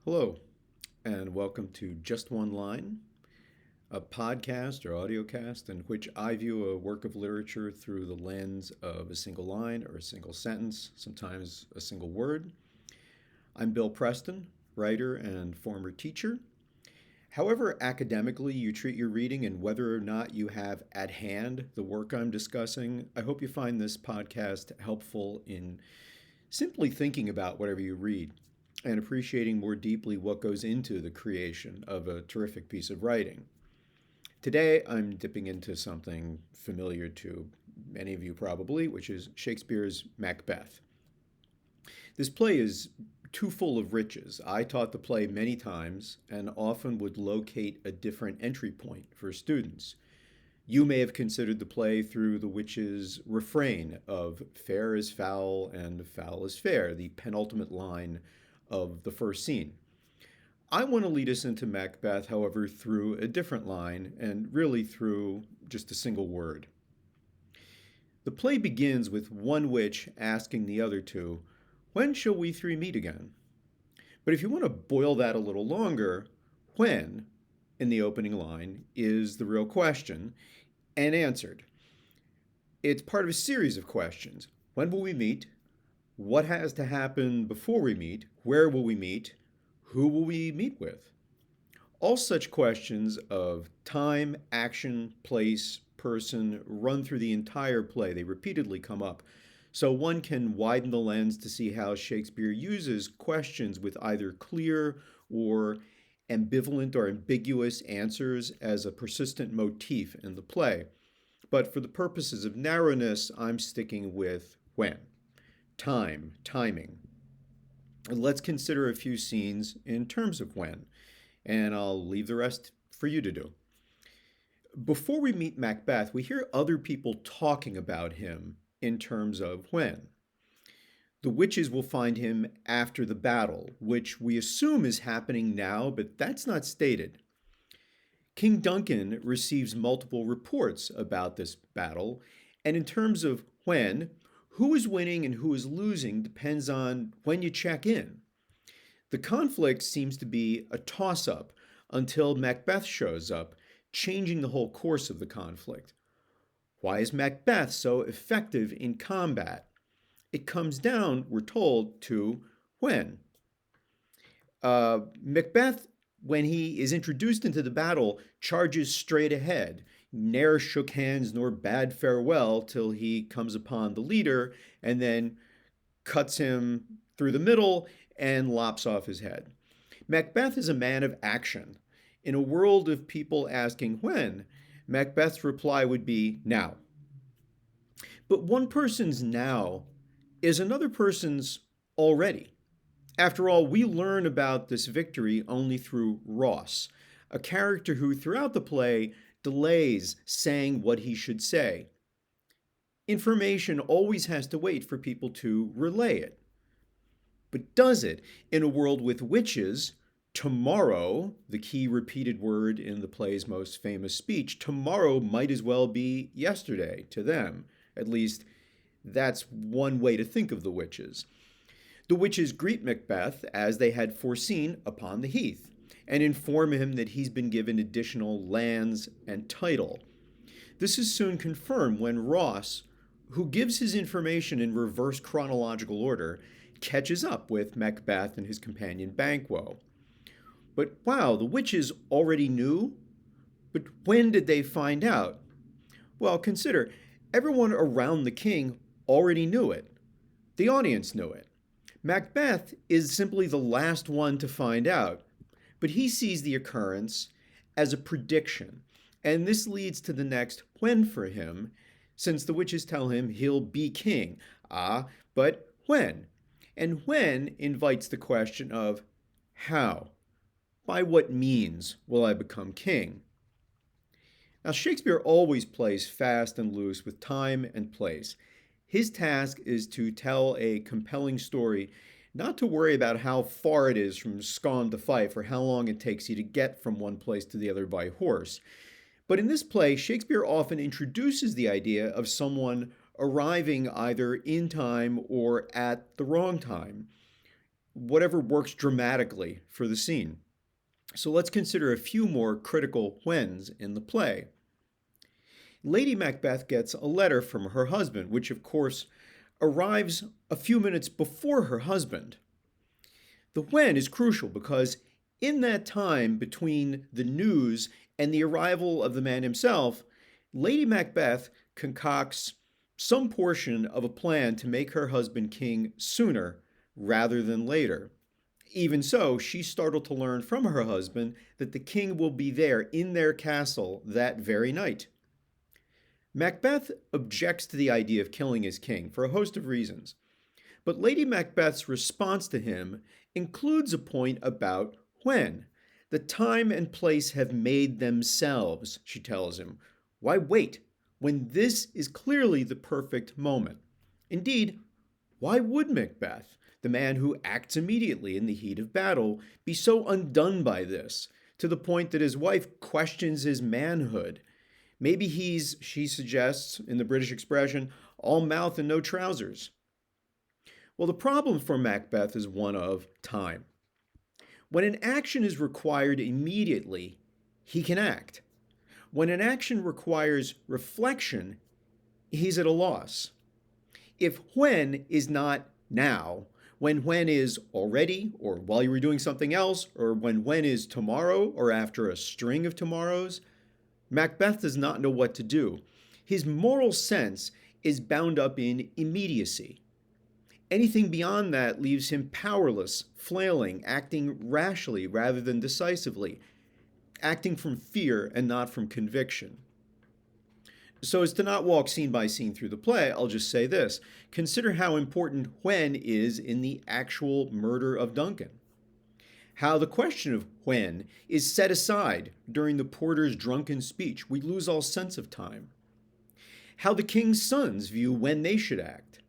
Hello, and welcome to Just One Line, a podcast or audiocast in which I view a work of literature through the lens of a single line or a single sentence, sometimes a single word. I'm Bill Preston, writer and former teacher. However, academically you treat your reading and whether or not you have at hand the work I'm discussing, I hope you find this podcast helpful in simply thinking about whatever you read and appreciating more deeply what goes into the creation of a terrific piece of writing. Today, I'm dipping into something familiar to many of you probably, which is Shakespeare's Macbeth. This play is too full of riches. I taught the play many times and often would locate a different entry point for students. You may have considered the play through the witch's refrain of fair is foul and foul is fair, the penultimate line of the first scene. I want to lead us into Macbeth, however, through a different line and really through just a single word. The play begins with one witch asking the other two, "When shall we three meet again?" But if you want to boil that a little longer, when, in the opening line, is the real question and answered. It's part of a series of questions. When will we meet? What has to happen before we meet? Where will we meet? Who will we meet with? All such questions of time, action, place, person run through the entire play. They repeatedly come up. So one can widen the lens to see how Shakespeare uses questions with either clear or ambivalent or ambiguous answers as a persistent motif in the play. But for the purposes of narrowness, I'm sticking with when. Time, timing. And let's consider a few scenes in terms of when, and I'll leave the rest for you to do. Before we meet Macbeth, we hear other people talking about him in terms of when. The witches will find him after the battle, which we assume is happening now, but that's not stated. King Duncan receives multiple reports about this battle, and in terms of when, who is winning and who is losing depends on when you check in. The conflict seems to be a toss-up until Macbeth shows up, changing the whole course of the conflict. Why is Macbeth so effective in combat? It comes down, we're told, to when. Macbeth, when he is introduced into the battle, charges straight ahead. Ne'er shook hands nor bade farewell till he comes upon the leader and then cuts him through the middle and lops off his head. Macbeth is a man of action. In a world of people asking when, Macbeth's reply would be now. But one person's now is another person's already. After all, we learn about this victory only through Ross, a character who throughout the play delays saying what he should say. Information always has to wait for people to relay it. But does it? In a world with witches, tomorrow, the key repeated word in the play's most famous speech, tomorrow might as well be yesterday to them. At least, that's one way to think of the witches. The witches greet Macbeth as they had foreseen upon the heath and inform him that he's been given additional lands and title. This is soon confirmed when Ross, who gives his information in reverse chronological order, catches up with Macbeth and his companion Banquo. But wow, the witches already knew? But when did they find out? Well, consider, everyone around the king already knew it. The audience knew it. Macbeth is simply the last one to find out, but he sees the occurrence as a prediction, and this leads to the next when for him, since the witches tell him he'll be king. But when? And when invites the question of how? By what means will I become king? Now, Shakespeare always plays fast and loose with time and place. His task is to tell a compelling story, not to worry about how far it is from Scone to Fife or how long it takes you to get from one place to the other by horse. But in this play, Shakespeare often introduces the idea of someone arriving either in time or at the wrong time. whatever works dramatically for the scene. So let's consider a few more critical whens in the play. Lady Macbeth gets a letter from her husband, which of course arrives a few minutes before her husband. The when is crucial because in that time between the news and the arrival of the man himself, Lady Macbeth concocts some portion of a plan to make her husband king sooner rather than later. Even so, she's startled to learn from her husband that the king will be there in their castle that very night. Macbeth objects to the idea of killing his king for a host of reasons, but Lady Macbeth's response to him includes a point about when. The time and place have made themselves, she tells him. Why wait when this is clearly the perfect moment? Indeed, why would Macbeth, the man who acts immediately in the heat of battle, be so undone by this, to the point that his wife questions his manhood? Maybe he's, she suggests in the British expression, all mouth and no trousers. Well, the problem for Macbeth is one of time. When an action is required immediately, he can act. When an action requires reflection, he's at a loss. If when is not now, when is already, or while you were doing something else, or when is tomorrow, or after a string of tomorrows, Macbeth does not know what to do. His moral sense is bound up in immediacy. Anything beyond that leaves him powerless, flailing, acting rashly rather than decisively, acting from fear and not from conviction. So as to not walk scene by scene through the play, I'll just say this. Consider how important when is in the actual murder of Duncan. How the question of when is set aside during the porter's drunken speech. We lose all sense of time. How the king's sons view when they should act.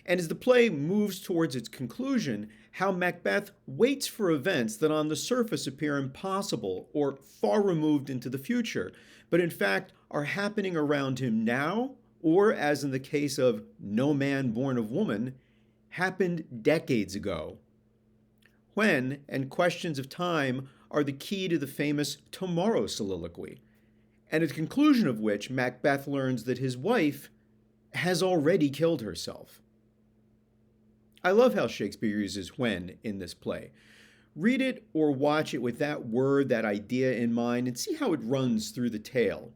And as the play moves towards its conclusion, how Macbeth waits for events that on the surface appear impossible or far removed into the future, but in fact are happening around him now, or as in the case of No Man Born of Woman, happened decades ago. When and questions of time are the key to the famous Tomorrow soliloquy, and at the conclusion of which Macbeth learns that his wife has already killed herself. I love how Shakespeare uses when in this play. Read it or watch it with that word, that idea in mind, and see how it runs through the tale.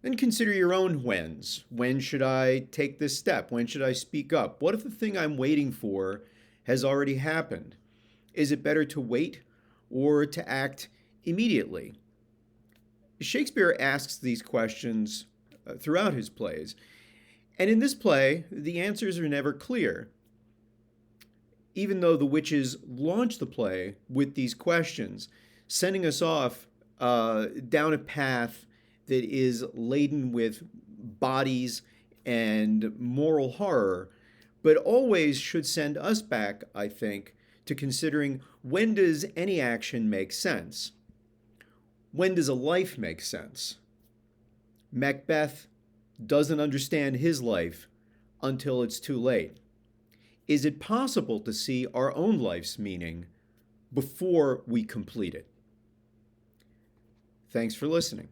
Then consider your own whens. When should I take this step? When should I speak up? What if the thing I'm waiting for has already happened? Is it better to wait or to act immediately? Shakespeare asks these questions throughout his plays, and in this play, the answers are never clear. Even though the witches launch the play with these questions, sending us off down a path that is laden with bodies and moral horror, but always should send us back, I think, to considering when does any action make sense? When does a life make sense? Macbeth doesn't understand his life until it's too late. Is it possible to see our own life's meaning before we complete it? Thanks for listening.